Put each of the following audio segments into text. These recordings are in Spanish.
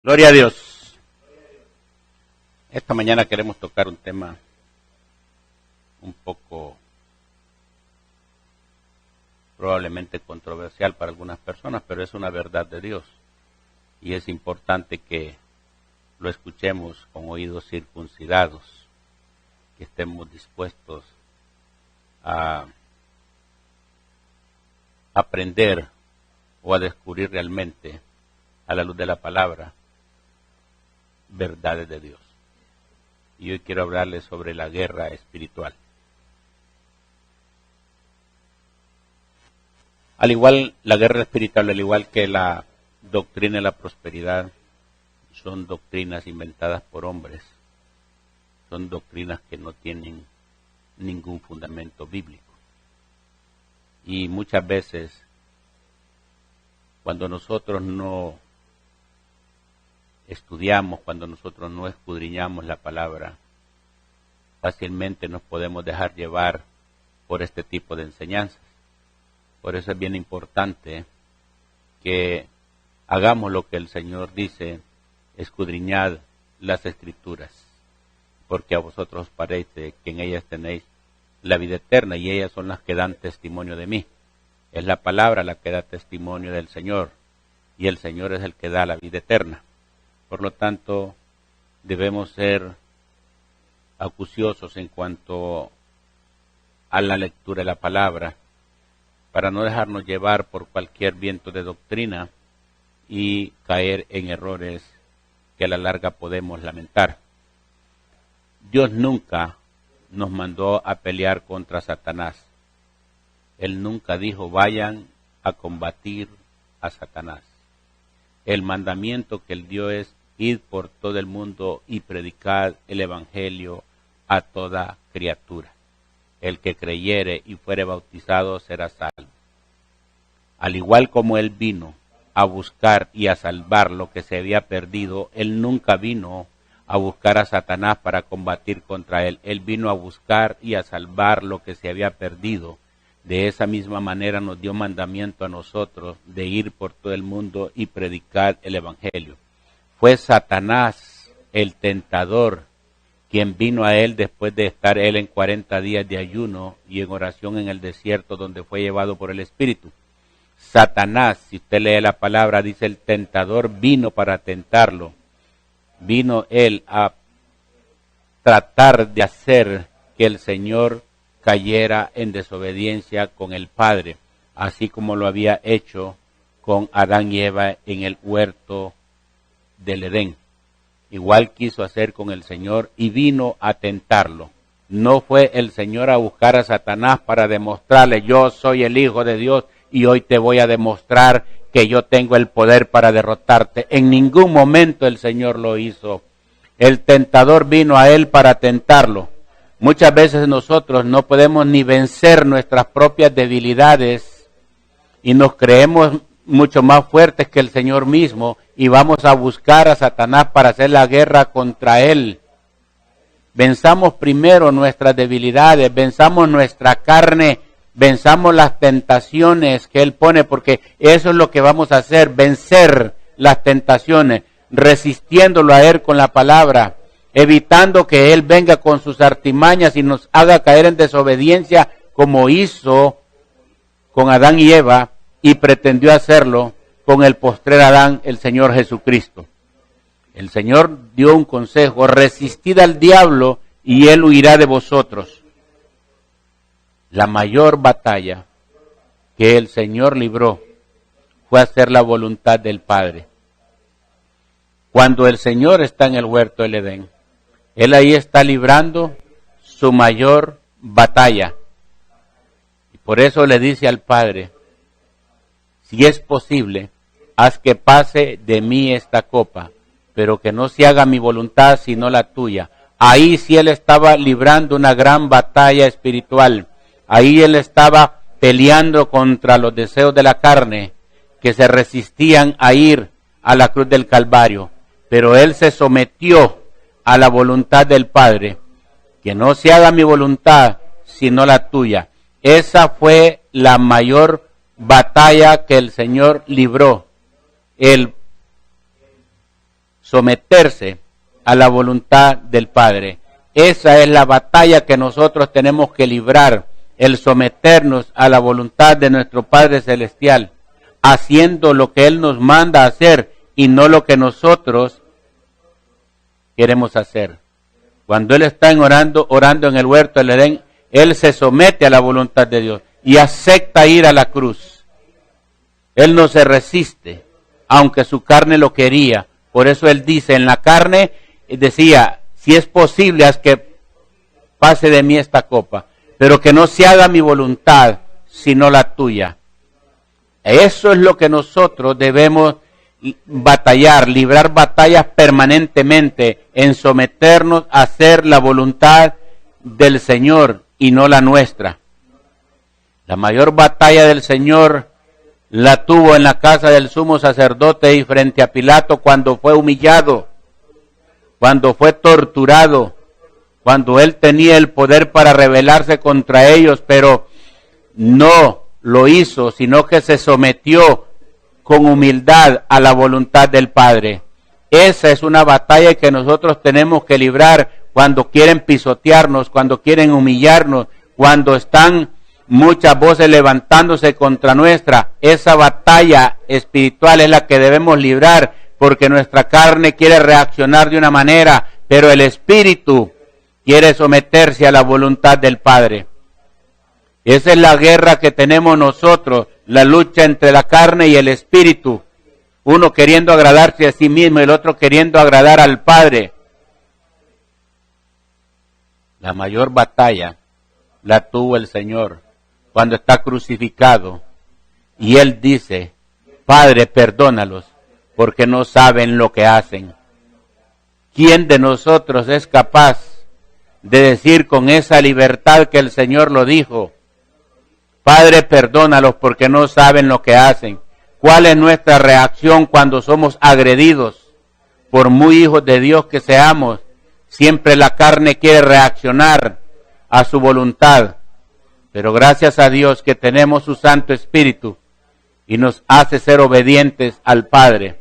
Gloria a Dios. Esta mañana queremos tocar un tema un poco probablemente controversial para algunas personas, pero es una verdad de Dios y es importante que lo escuchemos con oídos circuncidados, que estemos dispuestos a aprender o a descubrir realmente a la luz de la palabra verdades de Dios. Y hoy quiero hablarles sobre la guerra espiritual. La guerra espiritual, al igual que la doctrina de la prosperidad, son doctrinas inventadas por hombres. Son doctrinas que no tienen ningún fundamento bíblico. Y muchas veces, cuando nosotros no estudiamos, cuando nosotros no escudriñamos la palabra, fácilmente nos podemos dejar llevar por este tipo de enseñanzas. Por eso es bien importante que hagamos lo que el Señor dice: escudriñad las Escrituras, porque a vosotros parece que en ellas tenéis la vida eterna, y ellas son las que dan testimonio de mí. Es la palabra la que da testimonio del Señor, y el Señor es el que da la vida eterna. Por lo tanto, debemos ser acuciosos en cuanto a la lectura de la palabra, para no dejarnos llevar por cualquier viento de doctrina y caer en errores que a la larga podemos lamentar. Dios nunca nos mandó a pelear contra Satanás. Él nunca dijo: vayan a combatir a Satanás. El mandamiento que Él dio es: id por todo el mundo y predicad el evangelio a toda criatura. El que creyere y fuere bautizado será salvo. Al igual como Él vino a buscar y a salvar lo que se había perdido, Él nunca vino a buscar a Satanás para combatir contra él. Él vino a buscar y a salvar lo que se había perdido. De esa misma manera nos dio mandamiento a nosotros de ir por todo el mundo y predicar el evangelio. Fue Satanás, el tentador, quien vino a él después de estar él en 40 días de ayuno y en oración en el desierto, donde fue llevado por el Espíritu. Satanás, si usted lee la palabra, dice: el tentador vino para tentarlo. Vino él a tratar de hacer que el Señor cayera en desobediencia con el Padre, así como lo había hecho con Adán y Eva en el huerto del Edén. Igual quiso hacer con el Señor y vino a tentarlo. No fue el Señor a buscar a Satanás para demostrarle: yo soy el Hijo de Dios y hoy te voy a demostrar que yo tengo el poder para derrotarte. En ningún momento el Señor lo hizo. El tentador vino a él para tentarlo. Muchas veces nosotros no podemos ni vencer nuestras propias debilidades y nos creemos mucho más fuertes que el Señor mismo y vamos a buscar a Satanás para hacer la guerra contra él. Venzamos primero nuestras debilidades, venzamos nuestra carne, venzamos las tentaciones que Él pone, porque eso es lo que vamos a hacer: vencer las tentaciones, resistiéndolo a Él con la palabra, evitando que Él venga con sus artimañas y nos haga caer en desobediencia, como hizo con Adán y Eva, y pretendió hacerlo con el postrer Adán, el Señor Jesucristo. El Señor dio un consejo: resistid al diablo y Él huirá de vosotros. La mayor batalla que el Señor libró fue hacer la voluntad del Padre. Cuando el Señor está en el huerto del Edén, Él ahí está librando su mayor batalla. Y por eso le dice al Padre: si es posible, haz que pase de mí esta copa, pero que no se haga mi voluntad sino la tuya. Ahí sí Él estaba librando una gran batalla espiritual. Ahí Él estaba peleando contra los deseos de la carne que se resistían a ir a la cruz del Calvario. Pero Él se sometió a la voluntad del Padre. Que no se haga mi voluntad, sino la tuya. Esa fue la mayor batalla que el Señor libró. El someterse a la voluntad del Padre. Esa es la batalla que nosotros tenemos que librar, el someternos a la voluntad de nuestro Padre Celestial, haciendo lo que Él nos manda hacer y no lo que nosotros queremos hacer. Cuando Él está orando en el huerto del Edén, Él se somete a la voluntad de Dios y acepta ir a la cruz. Él no se resiste, aunque su carne lo quería. Por eso Él dice, en la carne, decía, si es posible, haz que pase de mí esta copa, pero que no se haga mi voluntad, sino la tuya. Eso es lo que nosotros debemos batallar, librar batallas permanentemente, en someternos a hacer la voluntad del Señor y no la nuestra. La mayor batalla del Señor la tuvo en la casa del sumo sacerdote y frente a Pilato cuando fue humillado, cuando fue torturado, cuando Él tenía el poder para rebelarse contra ellos, pero no lo hizo, sino que se sometió con humildad a la voluntad del Padre. Esa es una batalla que nosotros tenemos que librar cuando quieren pisotearnos, cuando quieren humillarnos, cuando están muchas voces levantándose contra nuestra. Esa batalla espiritual es la que debemos librar, porque nuestra carne quiere reaccionar de una manera, pero el Espíritu quiere someterse a la voluntad del Padre. Esa es la guerra que tenemos nosotros, la lucha entre la carne y el Espíritu. Uno queriendo agradarse a sí mismo y el otro queriendo agradar al Padre. La mayor batalla la tuvo el Señor cuando está crucificado y Él dice, Padre, perdónalos, porque no saben lo que hacen. ¿Quién de nosotros es capaz de decir con esa libertad que el Señor lo dijo, Padre, perdónalos porque no saben lo que hacen? ¿Cuál es nuestra reacción cuando somos agredidos? Por muy hijos de Dios que seamos, siempre la carne quiere reaccionar a su voluntad. Pero gracias a Dios que tenemos su Santo Espíritu y nos hace ser obedientes al Padre.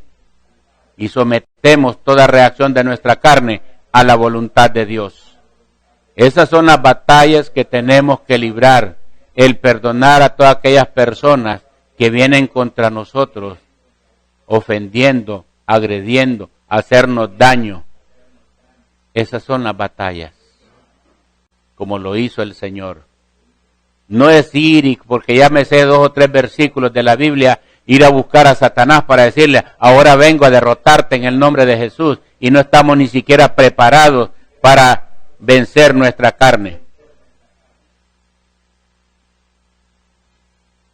Y sometemos toda reacción de nuestra carne a la voluntad de Dios. Esas son las batallas que tenemos que librar. El perdonar a todas aquellas personas que vienen contra nosotros, ofendiendo, agrediendo, hacernos daño. Esas son las batallas, como lo hizo el Señor. No es ir, porque ya me sé 2 o 3 versículos de la Biblia, ir a buscar a Satanás para decirle, ahora vengo a derrotarte en el nombre de Jesús, y no estamos ni siquiera preparados para vencer nuestra carne.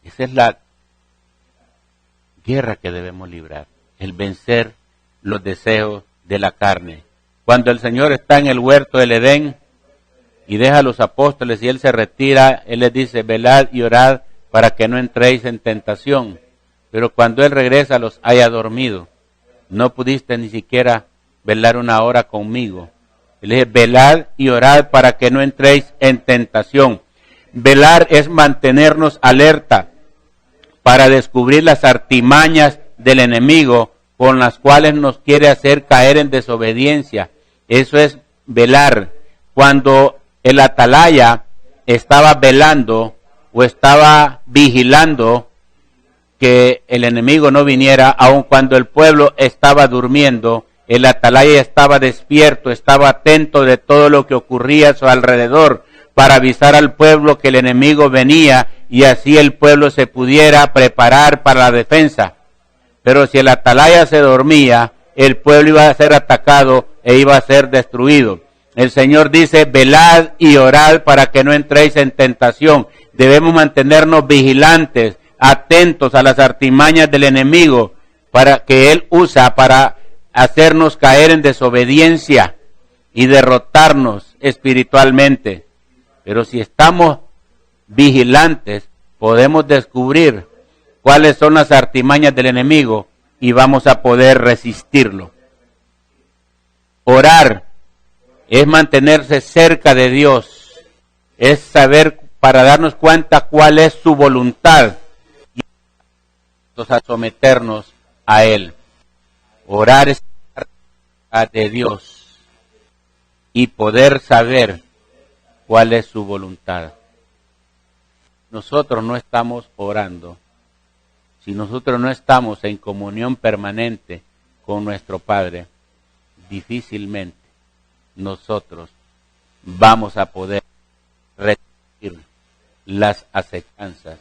Esa es la guerra que debemos librar, el vencer los deseos de la carne. Cuando el Señor está en el huerto del Edén y deja a los apóstoles y Él se retira, Él les dice, velad y orad para que no entréis en tentación. Pero cuando Él regresa los haya dormido. No pudiste ni siquiera velar 1 hora conmigo. Él dice, velad y orad para que no entréis en tentación. Velar es mantenernos alerta para descubrir las artimañas del enemigo con las cuales nos quiere hacer caer en desobediencia. Eso es velar. Cuando el atalaya estaba velando o estaba vigilando que el enemigo no viniera, aun cuando el pueblo estaba durmiendo, el atalaya estaba despierto, estaba atento de todo lo que ocurría a su alrededor, para avisar al pueblo que el enemigo venía y así el pueblo se pudiera preparar para la defensa. Pero si el atalaya se dormía, el pueblo iba a ser atacado e iba a ser destruido. El Señor dice, velad y orad para que no entréis en tentación. Debemos mantenernos vigilantes, atentos a las artimañas del enemigo, para que Él usa para hacernos caer en desobediencia y derrotarnos espiritualmente. Pero si estamos vigilantes, podemos descubrir cuáles son las artimañas del enemigo y vamos a poder resistirlo. Orar es mantenerse cerca de Dios, es saber para darnos cuenta cuál es su voluntad y a someternos a Él. Orar es de Dios y poder saber cuál es su voluntad. Nosotros no estamos orando, si nosotros no estamos en comunión permanente con nuestro Padre, difícilmente nosotros vamos a poder resistir las acechanzas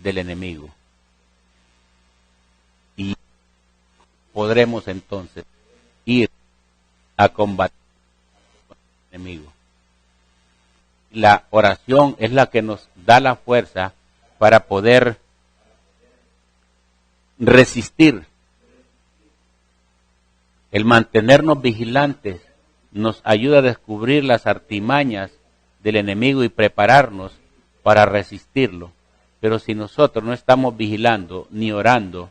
del enemigo. Y podremos entonces ir a combatir con el enemigo. La oración es la que nos da la fuerza para poder resistir. El mantenernos vigilantes nos ayuda a descubrir las artimañas del enemigo y prepararnos para resistirlo. Pero si nosotros no estamos vigilando ni orando,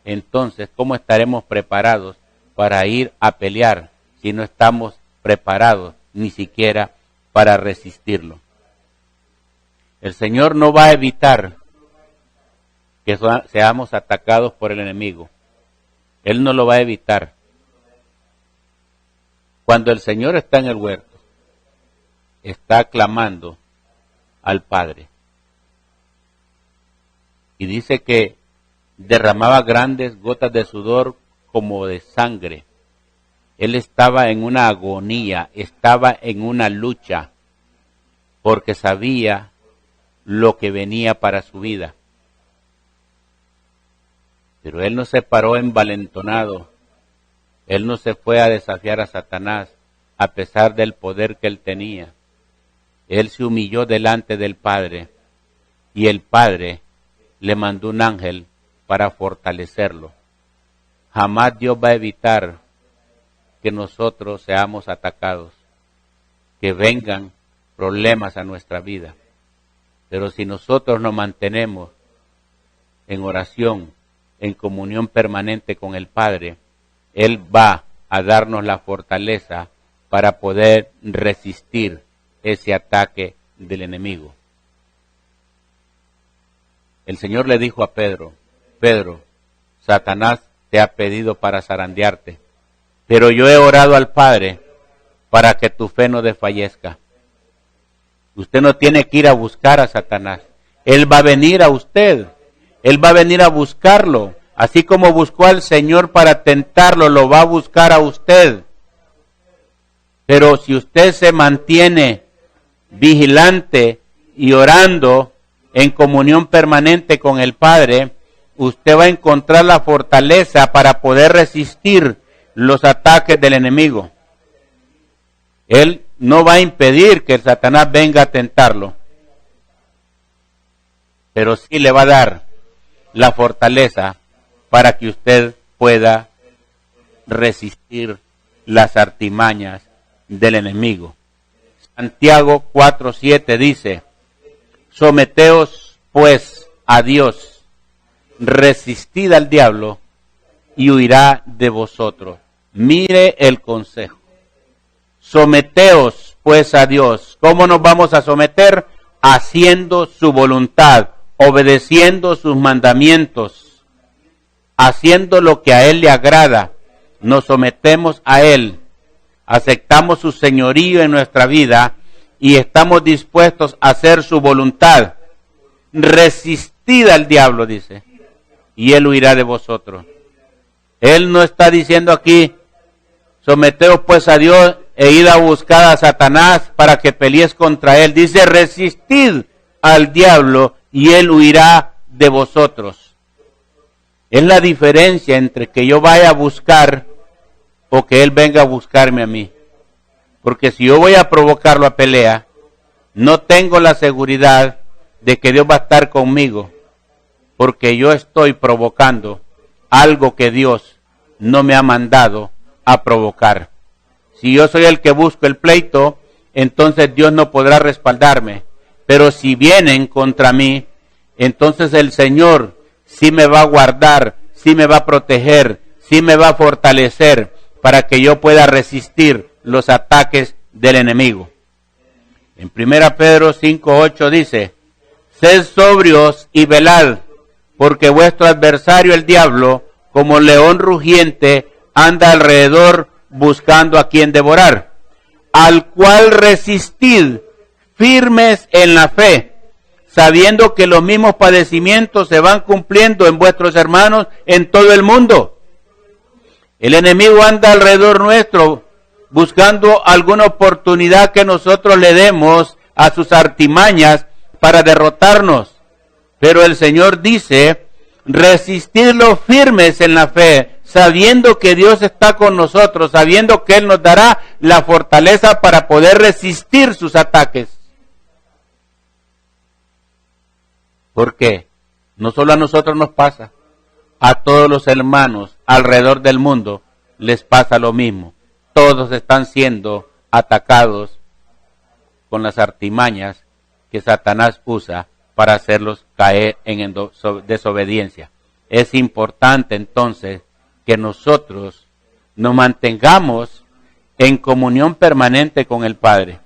entonces ¿cómo estaremos preparados para ir a pelear si no estamos preparados ni siquiera para resistirlo? El Señor no va a evitar que seamos atacados por el enemigo. Él no lo va a evitar. Cuando el Señor está en el huerto, está clamando al Padre. Y dice que derramaba grandes gotas de sudor como de sangre. Él estaba en una agonía, estaba en una lucha, porque sabía lo que venía para su vida. Pero él no se paró envalentonado, él no se fue a desafiar a Satanás, a pesar del poder que él tenía. Él se humilló delante del Padre, y el Padre le mandó un ángel para fortalecerlo. Jamás Dios va a evitar que nosotros seamos atacados, que vengan problemas a nuestra vida. Pero si nosotros nos mantenemos en oración, en comunión permanente con el Padre, Él va a darnos la fortaleza para poder resistir ese ataque del enemigo. El Señor le dijo a Pedro: Pedro, Satanás te ha pedido para zarandearte, pero yo he orado al Padre para que tu fe no desfallezca. Usted no tiene que ir a buscar a Satanás. Él va a venir a usted. Él va a venir a buscarlo. Así como buscó al Señor para tentarlo, lo va a buscar a usted. Pero si usted se mantiene vigilante y orando en comunión permanente con el Padre, usted va a encontrar la fortaleza para poder resistir los ataques del enemigo. Él no va a impedir que el Satanás venga a tentarlo, pero sí le va a dar la fortaleza para que usted pueda resistir las artimañas del enemigo. Santiago 4:7 dice: someteos pues a Dios, resistid al diablo y huirá de vosotros. Mire el consejo. Someteos pues a Dios. ¿Cómo nos vamos a someter? Haciendo su voluntad, obedeciendo sus mandamientos, haciendo lo que a Él le agrada. Nos sometemos a Él, aceptamos su señorío en nuestra vida y estamos dispuestos a hacer su voluntad. Resistid al diablo, dice, y Él huirá de vosotros. Él no está diciendo aquí: someteos pues a Dios e id a buscar a Satanás para que pelees contra él. Dice: resistid al diablo y él huirá de vosotros. Es la diferencia entre que yo vaya a buscar o que él venga a buscarme a mí. Porque si yo voy a provocarlo a pelea, no tengo la seguridad de que Dios va a estar conmigo, porque yo estoy provocando algo que Dios no me ha mandado a provocar. Si yo soy el que busco el pleito, entonces Dios no podrá respaldarme. Pero si vienen contra mí, entonces el Señor sí me va a guardar, sí me va a proteger, sí me va a fortalecer para que yo pueda resistir los ataques del enemigo. En 1 Pedro 5:8 dice: sed sobrios y velad, porque vuestro adversario el diablo, como león rugiente, anda alrededor buscando a quien devorar, al cual resistid firmes en la fe, sabiendo que los mismos padecimientos se van cumpliendo en vuestros hermanos en todo el mundo. El enemigo anda alrededor nuestro buscando alguna oportunidad que nosotros le demos a sus artimañas para derrotarnos. Pero el Señor dice, resistidlos firmes en la fe, sabiendo que Dios está con nosotros, sabiendo que Él nos dará la fortaleza para poder resistir sus ataques. Porque no solo a nosotros nos pasa, a todos los hermanos alrededor del mundo les pasa lo mismo. Todos están siendo atacados con las artimañas que Satanás usa para hacerlos caer en desobediencia. Es importante entonces que nosotros nos mantengamos en comunión permanente con el Padre.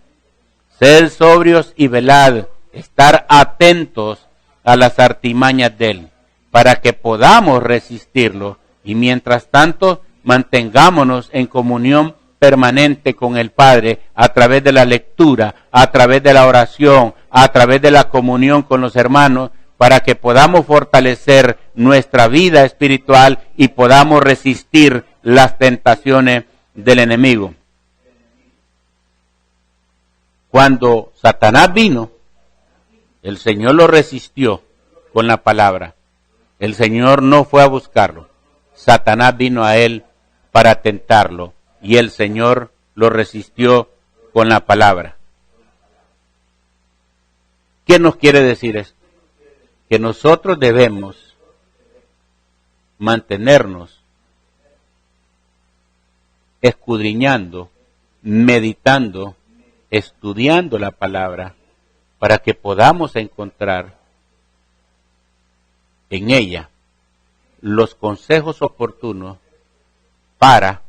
Sed sobrios y velad, estar atentos a las artimañas de Él, para que podamos resistirlo, y mientras tanto mantengámonos en comunión permanente con el Padre a través de la lectura, a través de la oración, a través de la comunión con los hermanos, para que podamos fortalecer nuestra vida espiritual y podamos resistir las tentaciones del enemigo. Cuando Satanás vino, el Señor lo resistió con la palabra. El Señor no fue a buscarlo. Satanás vino a él para tentarlo y el Señor lo resistió con la palabra. ¿Qué nos quiere decir esto? Que nosotros debemos mantenernos escudriñando, meditando, estudiando la palabra, para que podamos encontrar en ella los consejos oportunos para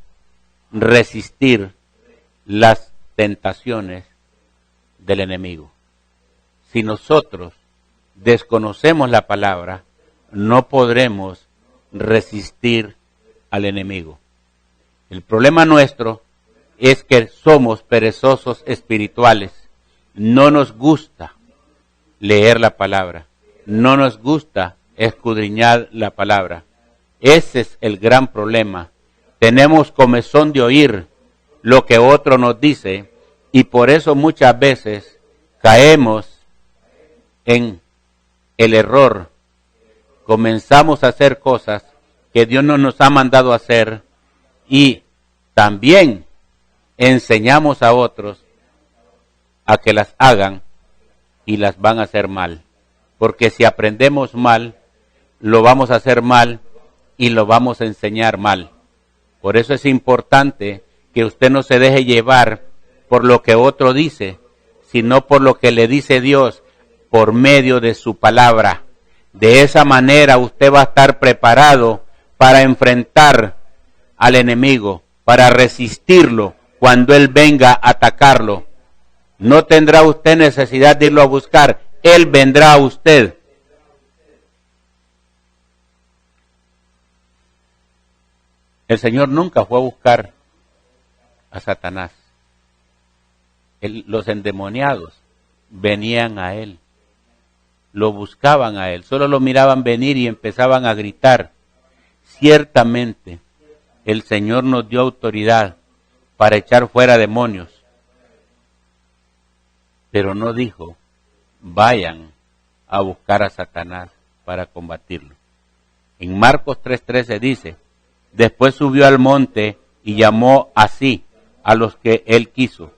resistir las tentaciones del enemigo. Si nosotros desconocemos la palabra, no podremos resistir al enemigo. El problema nuestro es que somos perezosos espirituales. No nos gusta leer la palabra, no nos gusta escudriñar la palabra. Ese es el gran problema. Tenemos comezón de oír lo que otro nos dice y por eso muchas veces caemos en el error. Comenzamos a hacer cosas que Dios no nos ha mandado a hacer y también enseñamos a otros a que las hagan y las van a hacer mal. Porque si aprendemos mal, lo vamos a hacer mal y lo vamos a enseñar mal. Por eso es importante que usted no se deje llevar por lo que otro dice, sino por lo que le dice Dios por medio de su palabra. De esa manera usted va a estar preparado para enfrentar al enemigo, para resistirlo cuando él venga a atacarlo. No tendrá usted necesidad de irlo a buscar, él vendrá a usted. El Señor nunca fue a buscar a Satanás. Los endemoniados venían a él, lo buscaban a él, solo lo miraban venir y empezaban a gritar. Ciertamente, el Señor nos dio autoridad para echar fuera demonios, pero no dijo, vayan a buscar a Satanás para combatirlo. En Marcos 3:13 dice, después subió al monte y llamó así a los que él quiso,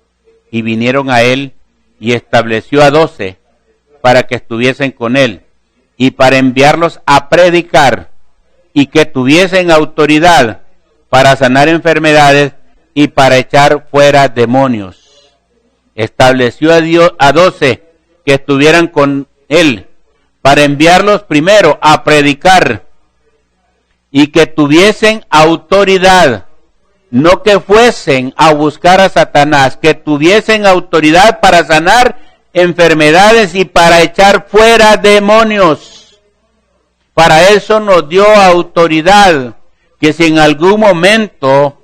y vinieron a él y estableció a 12 para que estuviesen con él, y para enviarlos a predicar, y que tuviesen autoridad para sanar enfermedades y para echar fuera demonios. Estableció a 12 que estuvieran con él, para enviarlos primero a predicar, y que tuviesen autoridad, no que fuesen a buscar a Satanás, que tuviesen autoridad para sanar enfermedades y para echar fuera demonios. Para eso nos dio autoridad, que si en algún momento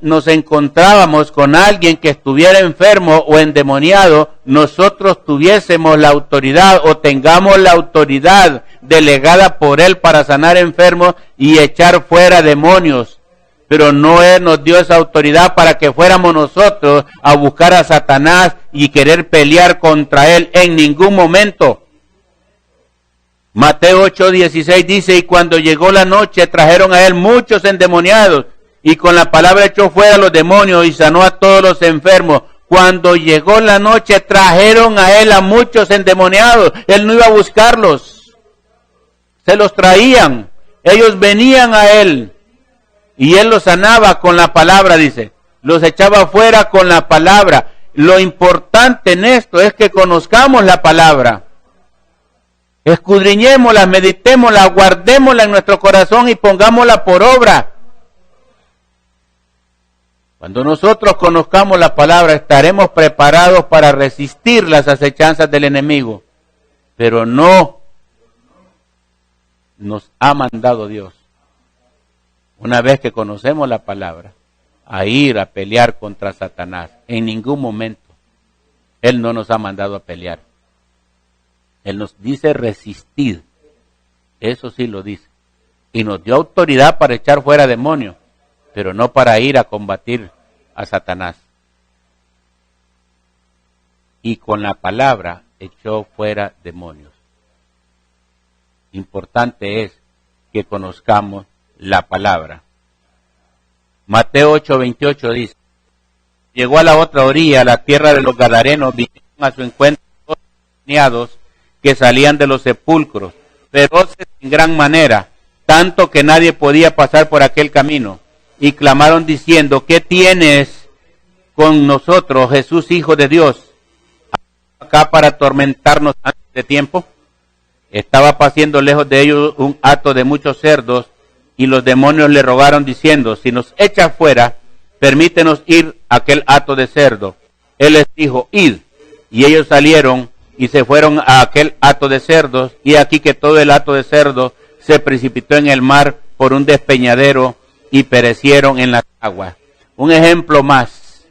nos encontrábamos con alguien que estuviera enfermo o endemoniado, nosotros tuviésemos la autoridad o tengamos la autoridad delegada por Él para sanar enfermos y echar fuera demonios. Pero no Él nos dio esa autoridad para que fuéramos nosotros a buscar a Satanás y querer pelear contra Él en ningún momento. Mateo 8:16 dice, y cuando llegó la noche trajeron a Él muchos endemoniados, y con la palabra echó fuera los demonios y sanó a todos los enfermos. Cuando llegó la noche trajeron a Él a muchos endemoniados. Él no iba a buscarlos. Se los traían. Ellos venían a Él. Y Él los sanaba con la palabra, dice. Los echaba fuera con la palabra. Lo importante en esto es que conozcamos la palabra. Escudriñémosla, meditémosla, guardémosla en nuestro corazón y pongámosla por obra. Cuando nosotros conozcamos la palabra, estaremos preparados para resistir las acechanzas del enemigo. Pero no nos ha mandado Dios, una vez que conocemos la palabra, a ir a pelear contra Satanás. En ningún momento Él no nos ha mandado a pelear. Él nos dice resistir. Eso sí lo dice. Y nos dio autoridad para echar fuera demonios, pero no para ir a combatir a Satanás. Y con la palabra echó fuera demonios. Importante es que conozcamos la palabra. Mateo 8:28 dice, llegó a la otra orilla, a la tierra de los Gadarenos, vinieron a su encuentro dos endemoniados que salían de los sepulcros, feroces en gran manera, tanto que nadie podía pasar por aquel camino. Y clamaron diciendo, ¿qué tienes con nosotros, Jesús, Hijo de Dios? ¿Acá para atormentarnos antes de tiempo? Estaba pasando lejos de ellos un hato de muchos cerdos, y los demonios le rogaron diciendo, si nos echas fuera, permítenos ir a aquel hato de cerdo. Él les dijo, id. Y ellos salieron y se fueron a aquel hato de cerdos, y aquí que todo el hato de cerdos se precipitó en el mar por un despeñadero, y perecieron en las aguas. Un ejemplo más,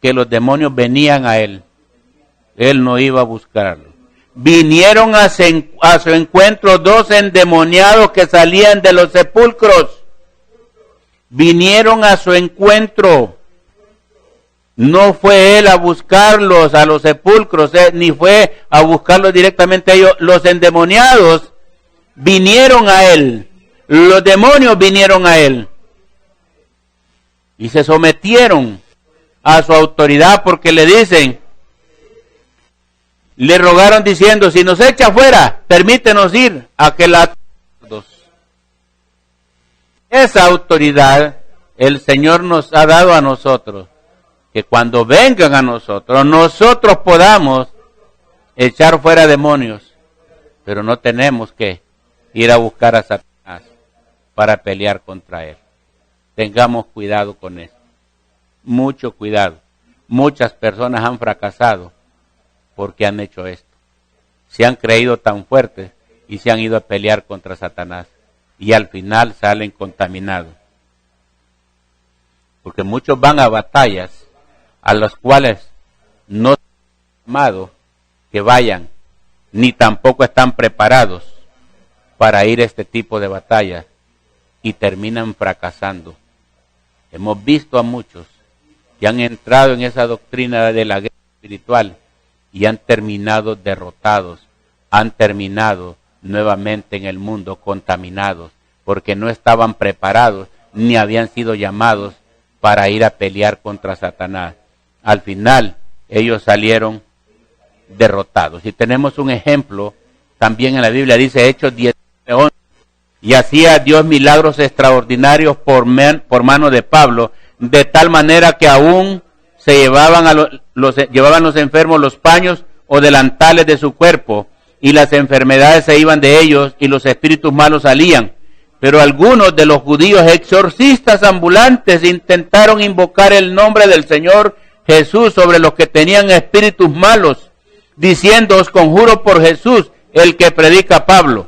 que los demonios venían a Él. Él no iba a buscarlos. Vinieron a su encuentro dos endemoniados que salían de los sepulcros. Vinieron a su encuentro. No fue Él a buscarlos a los sepulcros, ni fue a buscarlos directamente a ellos. Los endemoniados vinieron a Él. Los demonios vinieron a Él y se sometieron a su autoridad, porque le dicen, le rogaron diciendo, si nos echa fuera, permítenos ir a aquel hato. Esa autoridad el Señor nos ha dado a nosotros, que cuando vengan a nosotros, nosotros podamos echar fuera demonios, pero no tenemos que ir a buscar a Satanás para pelear contra Él. Tengamos cuidado con esto. Mucho cuidado. Muchas personas han fracasado porque han hecho esto. Se han creído tan fuertes y se han ido a pelear contra Satanás. Y al final salen contaminados. Porque muchos van a batallas a las cuales no están llamados que vayan, ni tampoco están preparados para ir a este tipo de batallas. Y terminan fracasando. Hemos visto a muchos que han entrado en esa doctrina de la guerra espiritual y han terminado derrotados, han terminado nuevamente en el mundo contaminados, porque no estaban preparados ni habían sido llamados para ir a pelear contra Satanás. Al final, ellos salieron derrotados. Y tenemos un ejemplo también en la Biblia, dice Hechos 19:11. Y hacía Dios milagros extraordinarios por mano de Pablo, de tal manera que aún se llevaban los enfermos los paños o delantales de su cuerpo, y las enfermedades se iban de ellos, y los espíritus malos salían. Pero algunos de los judíos exorcistas ambulantes intentaron invocar el nombre del Señor Jesús sobre los que tenían espíritus malos, diciendo, os conjuro por Jesús, el que predica Pablo.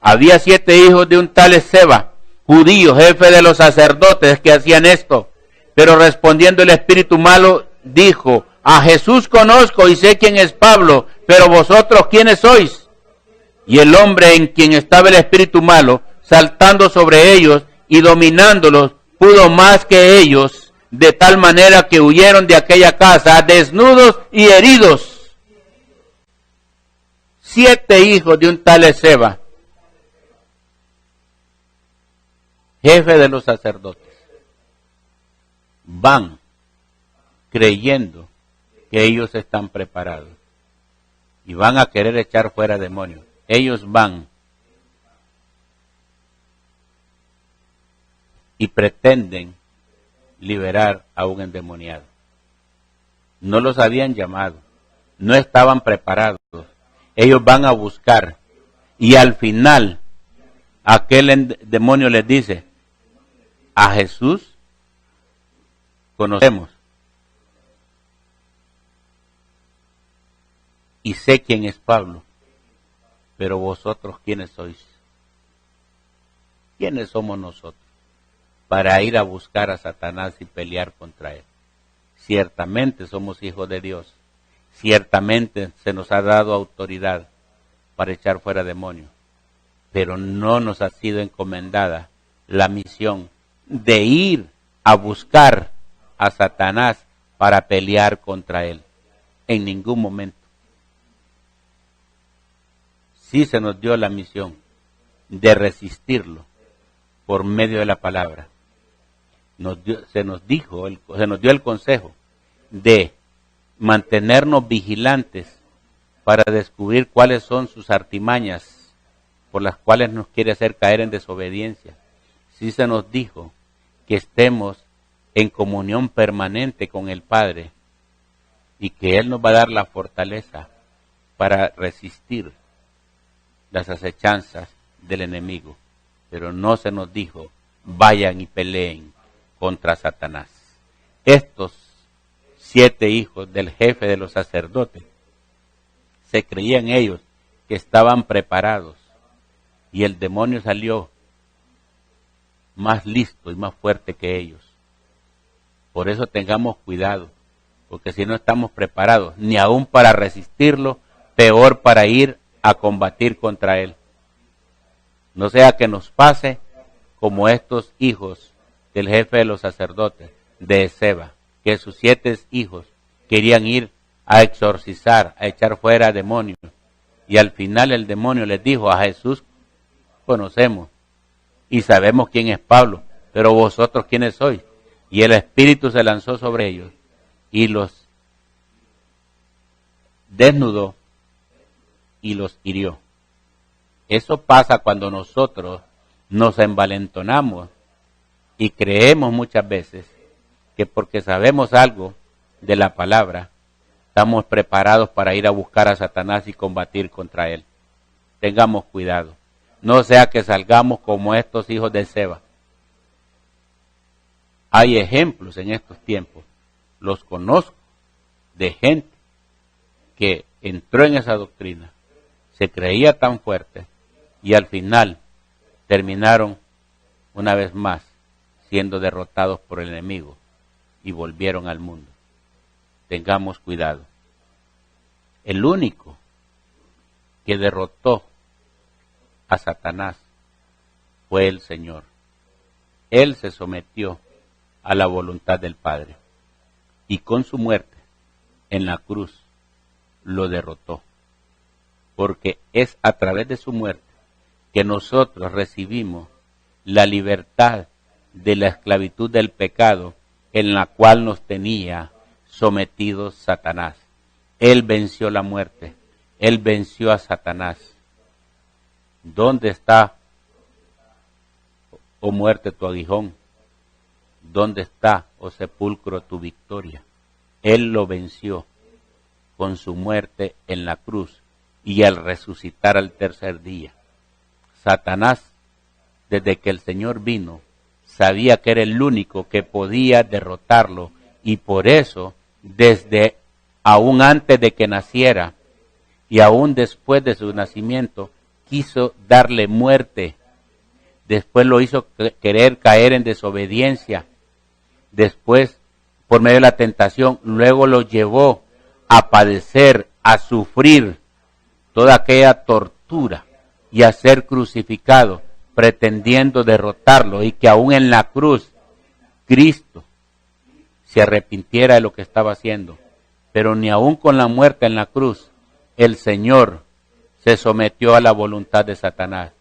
Había 7 hijos de un tal Esceva, judíos, jefe de los sacerdotes que hacían esto. Pero respondiendo el espíritu malo, dijo, a Jesús conozco y sé quién es Pablo, pero vosotros, ¿quiénes sois? Y el hombre en quien estaba el espíritu malo, saltando sobre ellos y dominándolos, pudo más que ellos, de tal manera que huyeron de aquella casa, desnudos y heridos. 7 hijos de un tal Esceva, jefe de los sacerdotes, van creyendo que ellos están preparados y van a querer echar fuera demonios. Ellos van y pretenden liberar a un endemoniado. No los habían llamado, no estaban preparados. Ellos van a buscar y al final aquel demonio les dice, a Jesús conocemos y sé quién es Pablo, pero vosotros, ¿quiénes sois? ¿Quiénes somos nosotros para ir a buscar a Satanás y pelear contra él? Ciertamente somos hijos de Dios, ciertamente se nos ha dado autoridad para echar fuera demonios, pero no nos ha sido encomendada la misión de ir a buscar a Satanás para pelear contra él, en ningún momento. Sí se nos dio la misión de resistirlo por medio de la palabra. Se nos dio el consejo de mantenernos vigilantes para descubrir cuáles son sus artimañas por las cuales nos quiere hacer caer en desobediencia. Sí se nos dijo que estemos en comunión permanente con el Padre y que Él nos va a dar la fortaleza para resistir las acechanzas del enemigo. Pero no se nos dijo, vayan y peleen contra Satanás. Estos 7 hijos del jefe de los sacerdotes se creían ellos que estaban preparados y el demonio salió más listo y más fuerte que ellos. Por eso tengamos cuidado, porque si no estamos preparados ni aún para resistirlo, peor para ir a combatir contra él. No sea que nos pase como estos hijos del jefe de los sacerdotes de Esceva, que sus 7 hijos querían ir a exorcizar, a echar fuera demonios, y al final el demonio les dijo, a Jesús conocemos y sabemos quién es Pablo, pero vosotros quiénes sois. Y el espíritu se lanzó sobre ellos y los desnudó y los hirió. Eso pasa cuando nosotros nos envalentonamos y creemos muchas veces que porque sabemos algo de la palabra, estamos preparados para ir a buscar a Satanás y combatir contra él. Tengamos cuidado. No sea que salgamos como estos hijos de Esceva. Hay ejemplos en estos tiempos, los conozco, de gente que entró en esa doctrina, se creía tan fuerte y al final terminaron una vez más siendo derrotados por el enemigo y volvieron al mundo. Tengamos cuidado. El único que derrotó a Satanás fue el Señor. Él se sometió a la voluntad del Padre y con su muerte en la cruz lo derrotó, porque es a través de su muerte que nosotros recibimos la libertad de la esclavitud del pecado en la cual nos tenía sometidos Satanás. Él venció la muerte, Él venció a Satanás. ¿Dónde está, oh muerte, tu aguijón? ¿Dónde está, oh sepulcro, tu victoria? Él lo venció con su muerte en la cruz y al resucitar al tercer día. Satanás, desde que el Señor vino, sabía que era el único que podía derrotarlo y por eso, desde aún antes de que naciera y aún después de su nacimiento, quiso darle muerte después lo hizo querer caer en desobediencia, después por medio de la tentación, luego lo llevó a padecer, a sufrir toda aquella tortura y a ser crucificado, pretendiendo derrotarlo, y que aún en la cruz Cristo se arrepintiera de lo que estaba haciendo. Pero ni aún con la muerte en la cruz, el Señor se sometió a la voluntad de Satanás,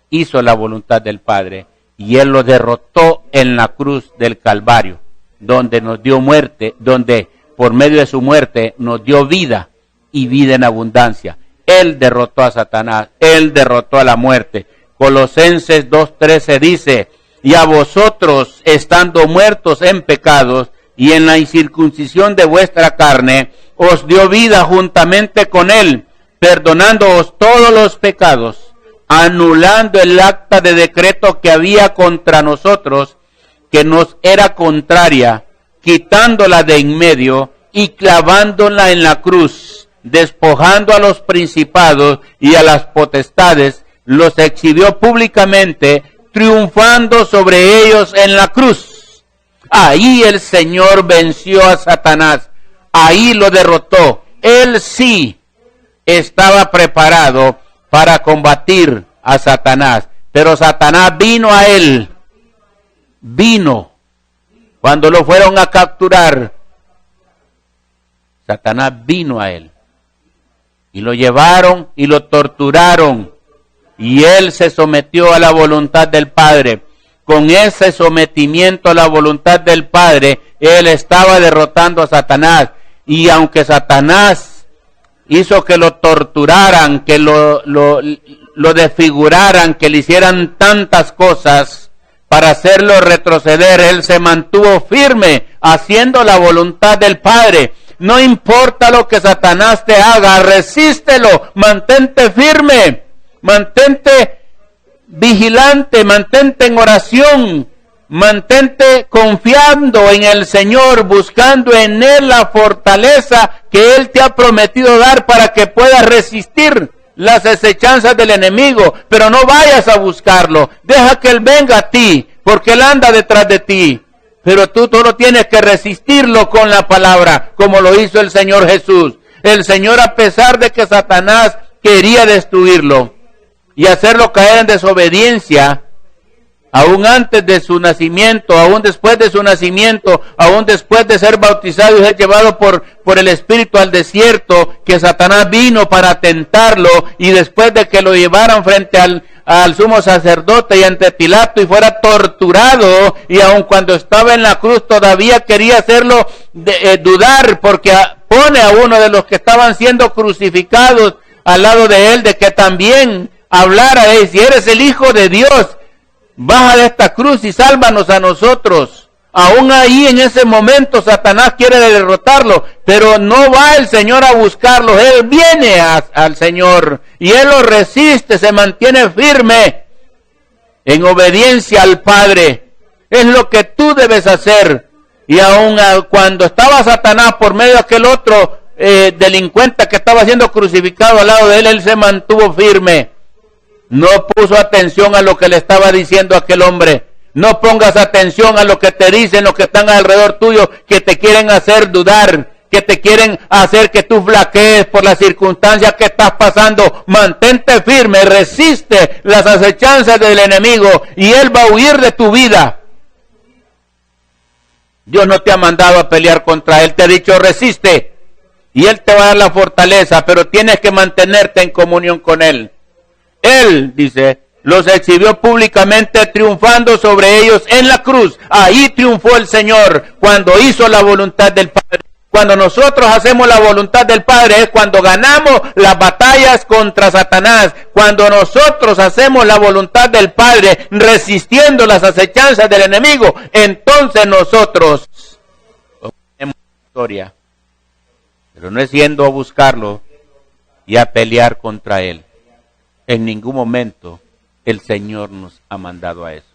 hizo la voluntad del Padre, y Él lo derrotó en la cruz del Calvario, donde nos dio muerte, donde por medio de su muerte nos dio vida y vida en abundancia. Él derrotó a Satanás, Él derrotó a la muerte. Colosenses 2:13 dice, y a vosotros, estando muertos en pecados y en la incircuncisión de vuestra carne, os dio vida juntamente con Él, perdonándoos todos los pecados, anulando el acta de decreto que había contra nosotros, que nos era contraria, quitándola de en medio y clavándola en la cruz, despojando a los principados y a las potestades, los exhibió públicamente, triunfando sobre ellos en la cruz. Ahí el Señor venció a Satanás, ahí lo derrotó. Él sí estaba preparado para combatir a Satanás, pero Satanás vino a él. Vino cuando lo fueron a capturar. Satanás vino a él y lo llevaron y lo torturaron, y él se sometió a la voluntad del Padre. Con ese sometimiento a la voluntad del Padre, él estaba derrotando a Satanás. Y aunque Satanás hizo que lo torturaran, que lo desfiguraran, que le hicieran tantas cosas para hacerlo retroceder, él se mantuvo firme haciendo la voluntad del Padre. No importa lo que Satanás te haga, resístelo, mantente firme, mantente vigilante, mantente en oración, mantente confiando en el Señor, buscando en Él la fortaleza que Él te ha prometido dar para que puedas resistir las acechanzas del enemigo. Pero no vayas a buscarlo, deja que Él venga a ti, porque Él anda detrás de ti. Pero tú solo tienes que resistirlo con la palabra, como lo hizo el Señor Jesús. El Señor, a pesar de que Satanás quería destruirlo y hacerlo caer en desobediencia, aún antes de su nacimiento, aún después de su nacimiento, aún después de ser bautizado y ser llevado por el Espíritu al desierto, que Satanás vino para tentarlo, y después de que lo llevaran frente al sumo sacerdote y ante Pilato y fuera torturado, y aun cuando estaba en la cruz todavía quería hacerlo dudar, porque pone a uno de los que estaban siendo crucificados al lado de él, de que también hablara, si eres el Hijo de Dios, baja de esta cruz y sálvanos a nosotros. Aún ahí en ese momento Satanás quiere derrotarlo, pero no va el Señor a buscarlo. Él viene al Señor y Él lo resiste, se mantiene firme en obediencia al Padre. Es lo que tú debes hacer. Y aún cuando estaba Satanás por medio de aquel otro delincuente que estaba siendo crucificado al lado de él, él se mantuvo firme. No puso atención a lo que le estaba diciendo aquel hombre. No pongas atención a lo que te dicen los que están alrededor tuyo, que te quieren hacer dudar, que te quieren hacer que tú flaquees por las circunstancias que estás pasando. Mantente firme, resiste las acechanzas del enemigo y él va a huir de tu vida. Dios no te ha mandado a pelear contra él, te ha dicho resiste y él te va a dar la fortaleza, pero tienes que mantenerte en comunión con él. Él, dice, los exhibió públicamente triunfando sobre ellos en la cruz. Ahí triunfó el Señor cuando hizo la voluntad del Padre. Cuando nosotros hacemos la voluntad del Padre es cuando ganamos las batallas contra Satanás. Cuando nosotros hacemos la voluntad del Padre resistiendo las acechanzas del enemigo, entonces nosotros tenemos victoria. Pero no es yendo a buscarlo y a pelear contra él. En ningún momento el Señor nos ha mandado a eso.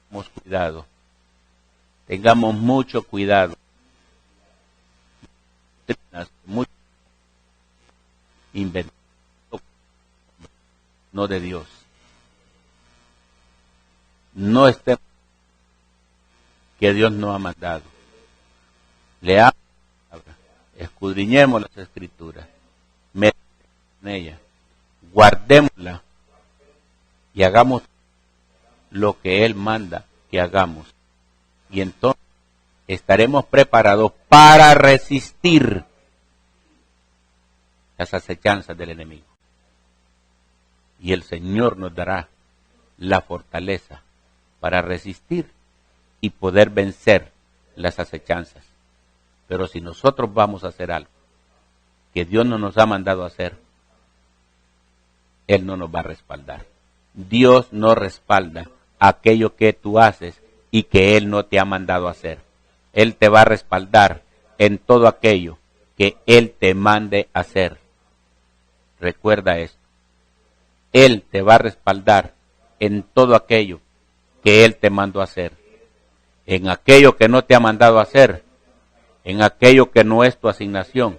Tengamos cuidado. Tengamos mucho cuidado. Mucho inventado, no de Dios. no estemos que Dios nos ha mandado. Leamos la palabra, escudriñemos las Escrituras, meditemos en ellas, guardémosla y hagamos lo que Él manda que hagamos. Y entonces estaremos preparados para resistir las acechanzas del enemigo. Y el Señor nos dará la fortaleza para resistir y poder vencer las acechanzas. Pero si nosotros vamos a hacer algo que Dios no nos ha mandado a hacer, Él no nos va a respaldar. Dios no respalda aquello que tú haces y que Él no te ha mandado a hacer. Él te va a respaldar en todo aquello que Él te mande a hacer. Recuerda esto. Él te va a respaldar en todo aquello que Él te mandó a hacer. En aquello que no te ha mandado a hacer, en aquello que no es tu asignación,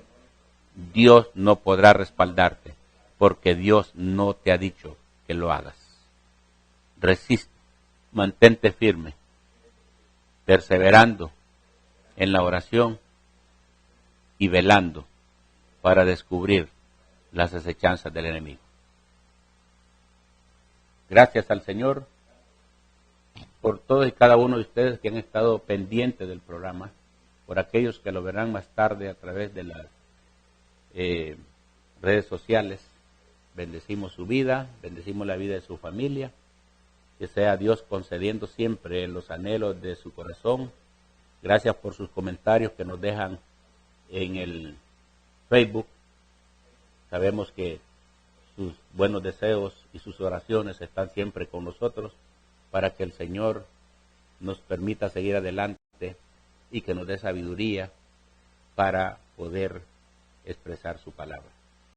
Dios no podrá respaldarte, porque Dios no te ha dicho que lo hagas. Resiste, mantente firme, perseverando en la oración y velando para descubrir las acechanzas del enemigo. Gracias al Señor por todos y cada uno de ustedes que han estado pendientes del programa, por aquellos que lo verán más tarde a través de las redes sociales. Bendecimos su vida, bendecimos la vida de su familia, que sea Dios concediendo siempre los anhelos de su corazón. Gracias por sus comentarios que nos dejan en el Facebook. Sabemos que sus buenos deseos y sus oraciones están siempre con nosotros para que el Señor nos permita seguir adelante y que nos dé sabiduría para poder expresar su palabra.